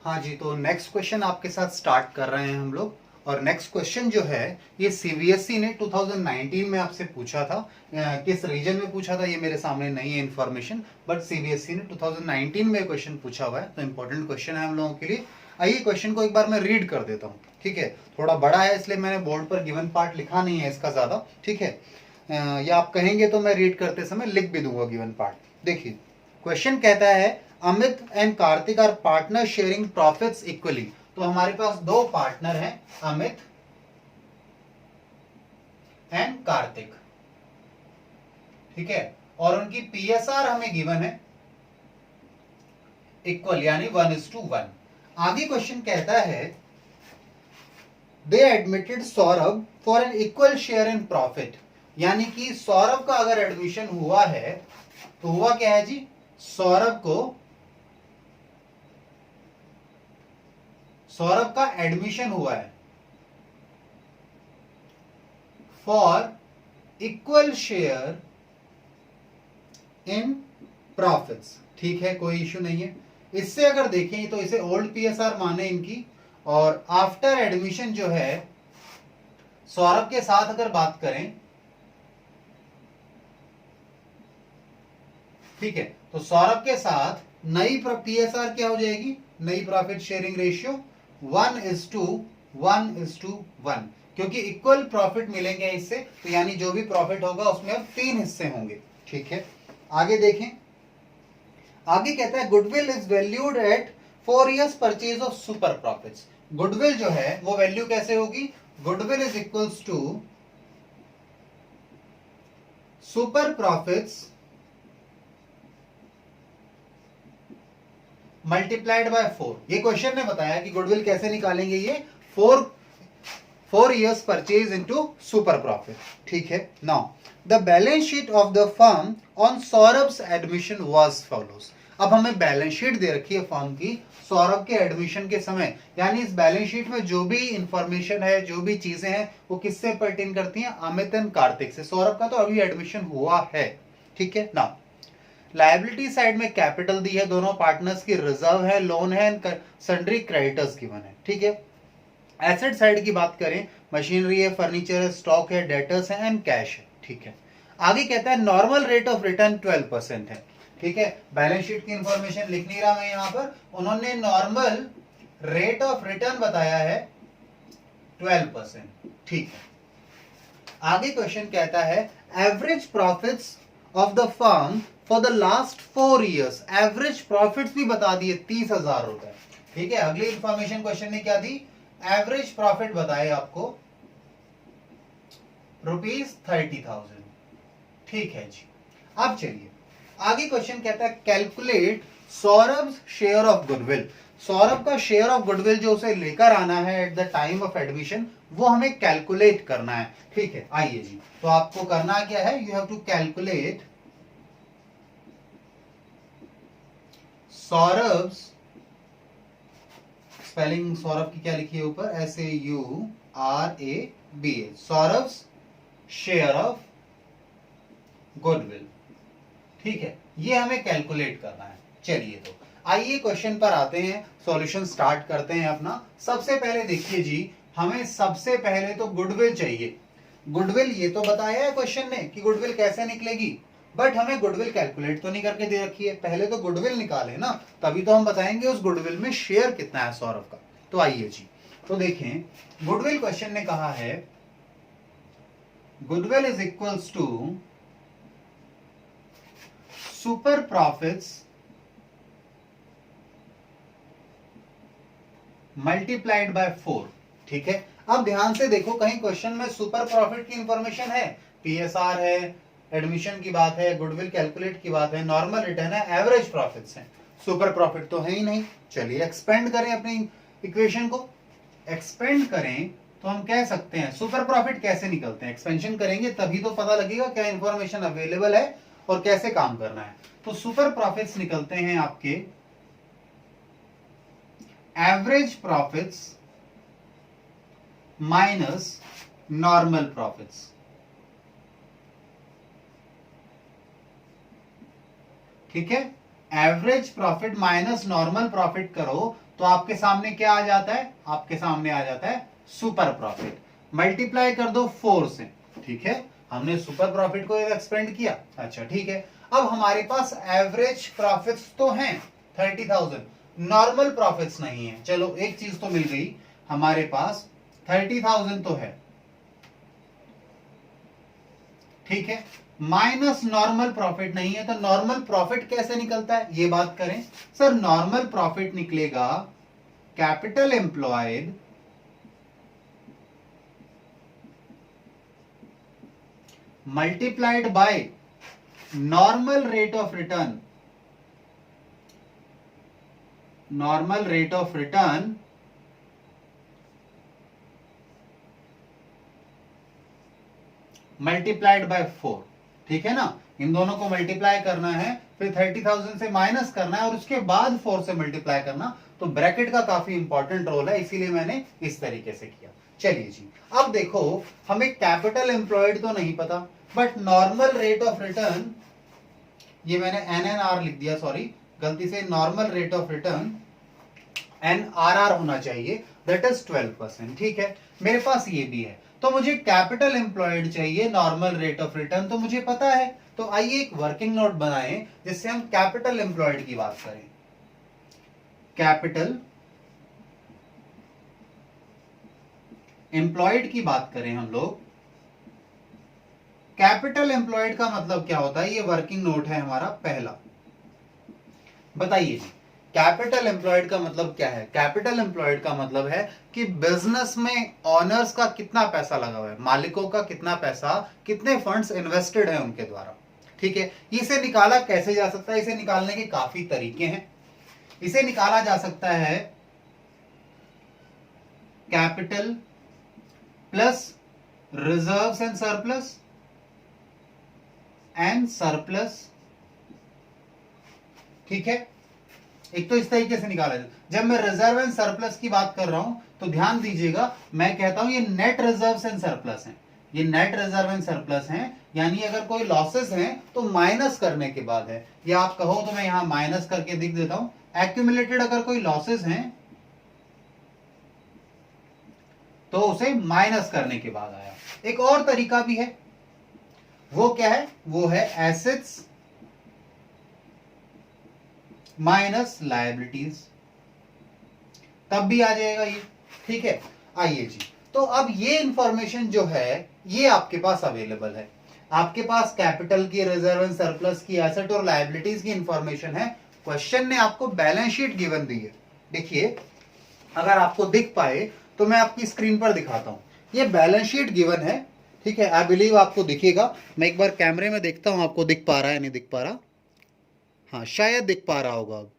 हाँ जी, तो next question आपके साथ स्टार्ट कर रहे हैं हम लोग। और नेक्स्ट क्वेश्चन जो है ये सीबीएसई ने 2019 में आपसे पूछा था। किस रीजन में पूछा था ये मेरे सामने नहीं है इन्फॉर्मेशन, बट सीबीएसई ने 2019 में क्वेश्चन पूछा हुआ है, तो इंपॉर्टेंट क्वेश्चन है हम लोगों के लिए। आइए क्वेश्चन को एक बार मैं रीड कर देता हूँ, ठीक है। थोड़ा बड़ा है इसलिए मैंने बोर्ड पर गिवन पार्ट लिखा नहीं है इसका ज़्यादा, ठीक है। या आप कहेंगे तो मैं रीड करते समय लिख भी दूंगा गिवन पार्ट। देखिए क्वेश्चन कहता है Amit and Kartik are partner sharing profits equally. तो हमारे पास दो पार्टनर हैं, अमित एंड कार्तिक, ठीक है। और उनकी पीएसआर हमें गिवन है इक्वल, यानी 1:1। आगे क्वेश्चन कहता है they admitted Saurabh for an equal share in profit. यानी कि सौरभ का अगर एडमिशन हुआ है तो हुआ क्या है जी, सौरभ का एडमिशन हुआ है for equal share in profits, ठीक है, कोई इश्यू नहीं है। इससे अगर देखें तो इसे ओल्ड पीएसआर माने इनकी, और आफ्टर एडमिशन जो है सौरभ के साथ अगर बात करें, ठीक है, तो सौरभ के साथ नई पीएसआर क्या हो जाएगी, नई प्रॉफिट शेयरिंग रेशियो 1:1, क्योंकि इक्वल प्रॉफिट मिलेंगे इससे, तो यानी जो भी प्रॉफिट होगा उसमें अब 3 हिस्से होंगे, ठीक है। आगे देखें, आगे कहता है goodwill is valued at 4 years purchase of super profits. Goodwill जो है वो वैल्यू कैसे होगी, goodwill is equals to super profits multiplied by 4। ये क्वेश्चन ने बताया कि गुडविल कैसे निकालेंगे, ये 4 years purchase into super profit, ठीक है। Now the balance sheet of the firm on Saurabh's admission was follows. अब हमें बैलेंस शीट दे रखी है फर्म की सौरभ के एडमिशन के समय, यानी इस बैलेंस शीट में जो भी इंफॉर्मेशन है, जो भी चीजें हैं, वो किससे पर्टेन करती हैं, अमित एंड कार्तिक से। सौरभ का तो अभी एडमिशन हुआ है, ठीक है ना। लायबिलिटी साइड में कैपिटल दी है दोनों पार्टनर्स की, रिजर्व है, लोन है, सन्ड्री क्रेडिटर्स गिवन है, ठीक है। एसेट साइड की बात करें, मशीनरी है, फर्नीचर है, स्टॉक है, डेटर्स है एंड कैश है, ठीक है। आगे कहता है नॉर्मल रेट ऑफ रिटर्न 12% है, ठीक है। बैलेंस शीट की इंफॉर्मेशन लिख नहीं रहा मैं यहां पर, उन्होंने नॉर्मल रेट ऑफ रिटर्न बताया है 12%, ठीक है। आगे क्वेश्चन कहता है average profits of the firm for the last 4 years। Average profits भी बता दिए 30,000 रुपए, ठीक है। अगली इंफॉर्मेशन क्वेश्चन ने क्या दी, एवरेज प्रॉफिट बताए आपको ₹30,000, ठीक है जी। अब चलिए आगे क्वेश्चन कहता है calculate Saurabh share of goodwill. Saurabh का शेयर ऑफ गुडविल जो उसे लेकर आना है at the time of admission, वो हमें कैलकुलेट करना है, ठीक है। आइए जी, तो आपको करना क्या है, you have to calculate Saurabh, spelling Saurabh की क्या लिखी है ऊपर, SAURAB, Saurabh share of goodwill, ठीक है। ये हमें कैलकुलेट करना है। चलिए तो आइए क्वेश्चन पर आते हैं, सॉल्यूशन स्टार्ट करते हैं अपना। सबसे पहले देखिए जी, हमें सबसे पहले तो गुडविल चाहिए। गुडविल ये तो बताया है क्वेश्चन ने कि गुडविल कैसे निकलेगी, बट हमें गुडविल कैलकुलेट तो नहीं करके दे रखी है। पहले तो गुडविल निकाले ना, तभी तो हम बताएंगे उस गुडविल में शेयर कितना है सौरभ का। तो आइए जी, तो देखें गुडविल क्वेश्चन ने कहा है goodwill is equals to super profits multiplied by 4, ठीक है। अब ध्यान से देखो, कहीं क्वेश्चन में सुपर प्रॉफिट की इंफॉर्मेशन है, पीएसआर है, एडमिशन की बात है, गुडविल कैलकुलेट की बात है, नॉर्मल रिटर्न है, एवरेज प्रॉफिट्स है, सुपर प्रॉफिट तो है ही नहीं। चलिए एक्सपेंड करें अपनी इक्वेशन को, एक्सपेंड करें तो हम कह सकते हैं सुपर प्रॉफिट कैसे निकलते हैं, एक्सपेंशन करेंगे तभी तो पता लगेगा क्या इंफॉर्मेशन अवेलेबल है और कैसे काम करना है। तो सुपर प्रॉफिट्स निकलते हैं आपके average profits minus normal profits, ठीक है। Average profit minus normal profit करो तो आपके सामने क्या आ जाता है, आपके सामने आ जाता है सुपर प्रॉफिट। मल्टीप्लाई कर दो 4 से, ठीक है, हमने सुपर प्रॉफिट को एक्सपेंड किया। अच्छा ठीक है, अब हमारे पास एवरेज प्रॉफिट्स तो हैं 30,000, नॉर्मल प्रॉफिट्स नहीं है। चलो एक चीज तो मिल गई, हमारे पास 30,000 तो है, ठीक है, माइनस नॉर्मल प्रॉफिट नहीं है। तो नॉर्मल प्रॉफिट कैसे निकलता है ये बात करें। सर नॉर्मल प्रॉफिट निकलेगा capital employed multiplied by normal rate of return, normal rate of return multiplied by 4, ठीक है ना। इन दोनों को मल्टीप्लाई करना है, फिर 30,000 से माइनस करना है और उसके बाद 4 से मल्टीप्लाई करना। तो ब्रैकेट का काफी इंपॉर्टेंट रोल है, इसीलिए मैंने इस तरीके से किया। चलिए जी, अब देखो हमें कैपिटल एम्प्लॉयड तो नहीं पता, but normal rate of return, ये मैंने NNR लिख दिया, सॉरी गलती से, normal rate of return NRR होना चाहिए, दैट इज 12%, ठीक है। मेरे पास ये भी है, तो मुझे कैपिटल एम्प्लॉयड चाहिए नॉर्मल रेट ऑफ रिटर्न, तो मुझे पता है। तो आइए एक वर्किंग नोट बनाएं जिससे हम कैपिटल एम्प्लॉयड की बात करें। कैपिटल एम्प्लॉयड की बात करें हम लोग। कैपिटल एम्प्लॉयड का मतलब क्या होता है, ये वर्किंग नोट है हमारा पहला। बताइए जी, कैपिटल एम्प्लॉयड का मतलब क्या है। कैपिटल एम्प्लॉयड का मतलब है कि बिजनेस में ऑनर्स का कितना पैसा लगा हुआ है, मालिकों का कितना पैसा, कितने फंड्स इन्वेस्टेड है उनके द्वारा, ठीक है। इसे निकाला कैसे जा सकता है, इसे निकालने के काफी तरीके हैं। इसे निकाला जा सकता है capital plus reserves and surplus ठीक है। एक तो इस तरीके से निकाला जाए। जब मैं रिजर्व एंड सरप्लस की बात कर रहा हूं तो ध्यान दीजिएगा, मैं कहता हूं ये नेट रिजर्व्स एंड सरप्लस हैं, ये नेट रिजर्व एंड सरप्लस हैं, यानी अगर कोई लॉसेस हैं तो माइनस करने के बाद है, या आप कहो तो मैं यहां माइनस करके दिख देता हूं। एक्यूमुलेटेड अगर कोई लॉसेस हैं तो उसे माइनस करने के बाद आया। एक और तरीका भी है, वो क्या है, वो है एसेट्स माइनस लायबिलिटीज, तब भी आ जाएगा ये, ठीक है। आइए जी, तो अब ये इंफॉर्मेशन जो है ये आपके पास अवेलेबल है, आपके पास कैपिटल की, रिजर्व एंड सरप्लस की, एसेट और लायबिलिटीज की इंफॉर्मेशन है। क्वेश्चन ने आपको बैलेंस शीट गिवन दी है। देखिए अगर आपको दिख पाए तो मैं आपकी स्क्रीन पर दिखाता हूं, ये बैलेंस शीट गिवन है, ठीक है। आई बिलीव आपको दिखेगा, मैं एक बार कैमरे में देखता हूं आपको दिख पा रहा है नहीं दिख पा रहा, हाँ शायद दिख पा रहा होगा अब,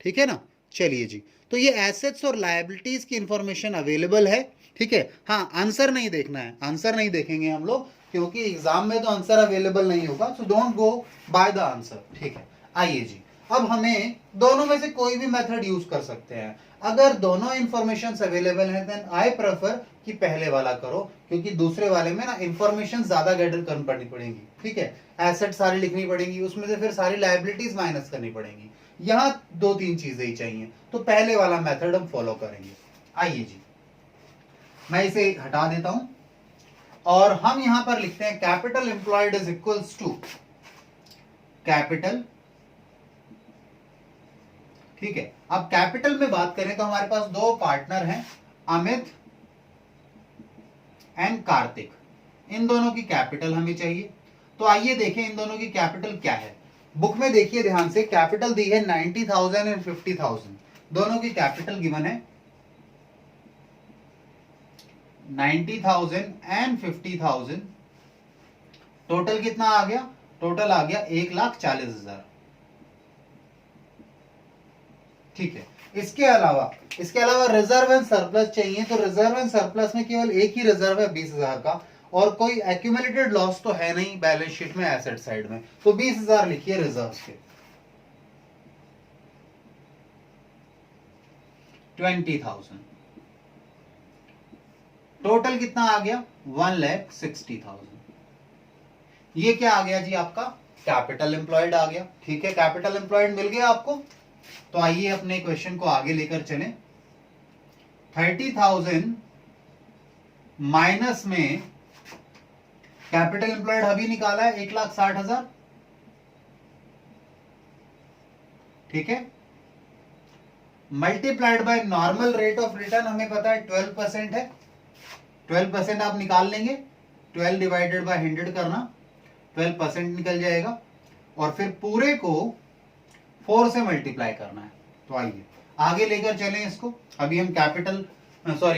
ठीक है ना। चलिए जी, तो ये एसेट्स और लायबिलिटीज की इंफॉर्मेशन अवेलेबल है, ठीक है। हाँ आंसर नहीं देखना है, आंसर नहीं देखेंगे हम लोग, क्योंकि एग्जाम में तो आंसर अवेलेबल नहीं होगा, so don't go by the answer, ठीक है। आइए जी, अब हमें दोनों में से कोई भी मेथड यूज कर सकते हैं। अगर दोनों इंफॉर्मेशन अवेलेबल है देन आई प्रेफर कि पहले वाला करो, क्योंकि दूसरे वाले में ना इंफॉर्मेशन ज्यादा गैदर करनी पड़ेगी, ठीक है। एसेट सारी लिखनी पड़ेगी, उसमें से फिर सारी लायबिलिटीज माइनस करनी पड़ेगी, यहां 2-3 चीजें ही चाहिए, तो पहले वाला मेथड हम फॉलो करेंगे। आइए जी, मैं इसे हटा देता हूं और हम यहां पर लिखते हैं capital employed is equals to capital, ठीक है। अब कैपिटल में बात करें तो हमारे पास दो पार्टनर हैं, अमित एंड कार्तिक, इन दोनों की कैपिटल हमें चाहिए। तो आइए देखें इन दोनों की कैपिटल क्या है। बुक में देखिए ध्यान से, कैपिटल दी है 90,000 एंड 50,000, दोनों की कैपिटल गिवन है 90,000 एंड 50,000। टोटल कितना आ गया, टोटल आ गया 1,40,000, ठीक है। इसके अलावा रिजर्व एंड सरप्लस चाहिए, तो रिजर्व एंड सरप्लस में केवल एक ही रिजर्व है 20,000 का, और कोई एक्यूमुलेटेड लॉस तो है नहीं बैलेंस शीट में एसेट साइड में, तो 20,000 लिखिए रिजर्व के। 20,000, टोटल कितना आ गया 1,60,000। ये क्या आ गया जी, आपका कैपिटल एम्प्लॉयड आ गया, ठीक है। कैपिटल एम्प्लॉयड मिल गया आपको। तो आइए अपने क्वेश्चन को आगे लेकर चलें। 30,000 माइनस में कैपिटल एम्प्लॉयड अभी निकाला है 1,60,000, ठीक है, multiplied by normal rate of return हमें पता है 12% है, 12% आप निकाल लेंगे, 12 डिवाइडेड बाय 100 करना, 12% निकल जाएगा, और फिर पूरे को 4 से मल्टीप्लाई करना है। तो आइए आगे लेकर चलें इसको। अभी हम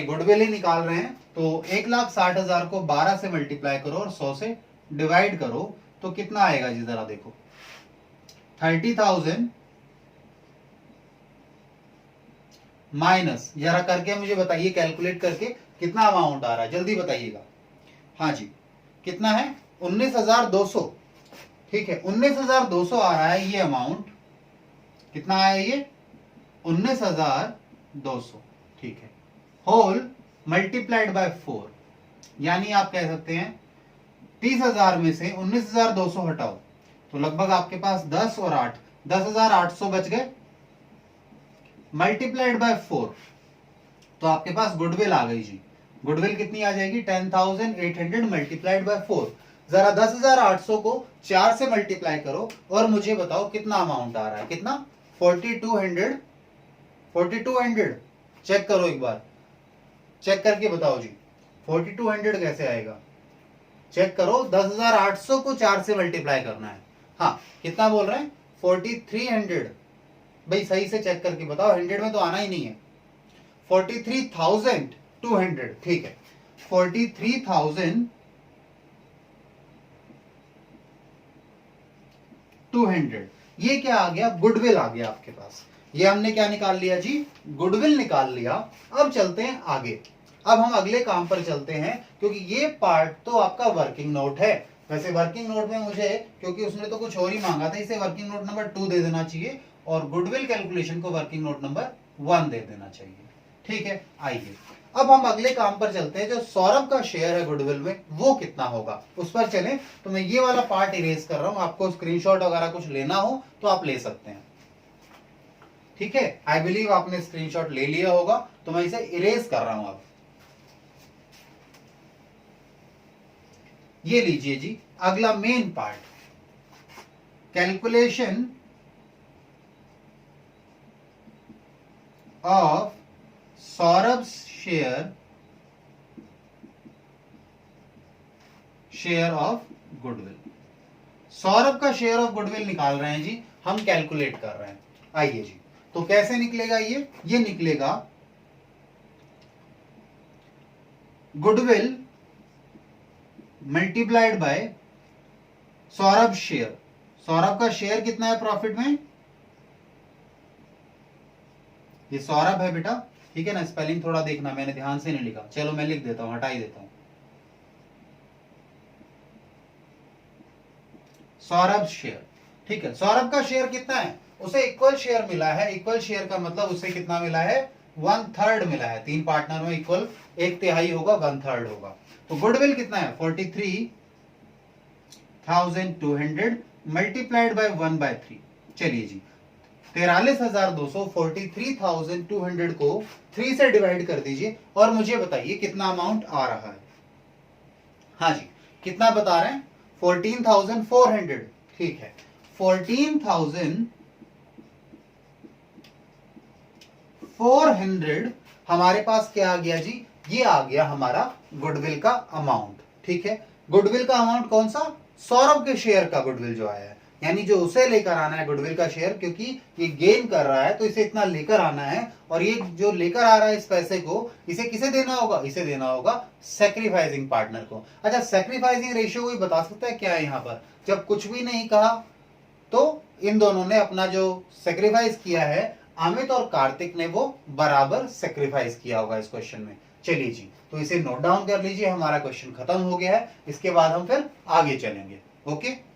गुडविल ही निकाल रहे हैं, तो 1,60,000 को 12 से मल्टीप्लाई करो और 100 से डिवाइड करो, तो कितना आएगा जी, जरा देखो, 30,000 माइनस, जरा करके मुझे बताइए, कैलकुलेट करके कितना अमाउंट आ रहा है, जल्दी बताइएगा। हाँ जी, कितना है, 19,200, ठीक है, 19,200 आ रहा है ये अमाउंट। कितना आया ये, 19,200, ठीक है, होल मल्टीप्लाइड बाय 4, यानी आप कह सकते हैं 30,000 में से 19,200 हटाओ, तो लगभग आपके पास 10 और 8, 10,800 बच गए, मल्टीप्लाइड बाय 4, तो आपके पास गुडविल आ गई जी। गुडविल कितनी आ जाएगी, 10,800 मल्टीप्लाइड बाय 4। जरा 10,800 को 4 से मल्टीप्लाई करो और मुझे बताओ कितना अमाउंट आ रहा है, कितना, 4200, 4200, चेक करो एक बार, चेक करके बताओ जी, 4200 कैसे आएगा, चेक करो, 10,800 को 4 से मल्टीप्लाई करना है। हाँ, कितना बोल रहे हैं, 4300, भाई सही से चेक करके बताओ, 100 में तो आना ही नहीं है, 43,200, ठीक है, 43,200, ये क्या आ गया, गुडविल आ गया आपके पास। ये हमने क्या निकाल लिया जी, गुडविल निकाल लिया। अब चलते हैं आगे, अब हम अगले काम पर चलते हैं, क्योंकि ये पार्ट तो आपका वर्किंग नोट है। वैसे वर्किंग नोट में मुझे, क्योंकि उसने तो कुछ और ही मांगा था, इसे वर्किंग नोट नंबर 2 दे देना चाहिए और गुडविल कैलकुलेशन को वर्किंग नोट नंबर 1 दे देना चाहिए, ठीक है। आइए अब हम अगले काम पर चलते हैं, जो सौरभ का शेयर है गुडविल में वो कितना होगा, उस पर चलें। तो मैं ये वाला पार्ट इरेज कर रहा हूं, आपको स्क्रीनशॉट वगैरह कुछ लेना हो तो आप ले सकते हैं, ठीक है। आई बिलीव आपने स्क्रीनशॉट ले लिया होगा, तो मैं इसे इरेज कर रहा हूं। अब ये लीजिए जी, अगला main part, calculation of Saurabh share of goodwill. Saurabh का शेयर ऑफ गुडविल निकाल रहे हैं जी, हम कैलकुलेट कर रहे हैं। आइए जी, तो कैसे निकलेगा ये निकलेगा goodwill multiplied by Saurabh share. Saurabh का शेयर कितना है प्रॉफिट में, ये सौरभ है बेटा, ठीक है ना, स्पेलिंग थोड़ा देखना, मैंने ध्यान से नहीं लिखा, चलो मैं लिख देता हूं, हटा ही देता हूं, सौरभ शेयर, ठीक है। सौरभ का शेयर कितना है, उसे इक्वल शेयर मिला है। इक्वल शेयर का मतलब उसे कितना मिला है, 1/3 मिला है। 3 पार्टनर में इक्वल 1/3 होगा, 1/3 होगा। तो गुडविल कितना है, 43,200 मल्टीप्लाइड बाय 1/3। चलिए जी, 43,200, 43,200 को 3 से डिवाइड कर दीजिए और मुझे बताइए कितना अमाउंट आ रहा है। हाँ जी, कितना बता रहे हैं, 14,400, ठीक है, 14,400 हमारे पास क्या आ गया जी, ये आ गया हमारा गुडविल का अमाउंट, ठीक है। गुडविल का अमाउंट कौन सा, सौरभ के शेयर का गुडविल जो आया है, यानी जो उसे लेकर आना है गुडविल का शेयर, क्योंकि ये गेन कर रहा है तो इसे इतना लेकर आना है, और ये जो लेकर आ रहा है इस पैसे को, इसे किसे देना होगा, इसे देना होगा सैक्रिफाइसिंग पार्टनर को। अच्छा, सैक्रिफाइसिंग रेशियो कोई बता सकता है क्या है यहाँ पर, जब कुछ भी नहीं कहा तो इन दोनों ने अपना जो सैक्रिफाइस किया है, अमित और कार्तिक ने वो बराबर सैक्रिफाइस किया होगा इस क्वेश्चन में। चलिए जी, तो इसे नोट डाउन कर लीजिए, हमारा क्वेश्चन खत्म हो गया है। इसके बाद हम फिर आगे चलेंगे, ओके।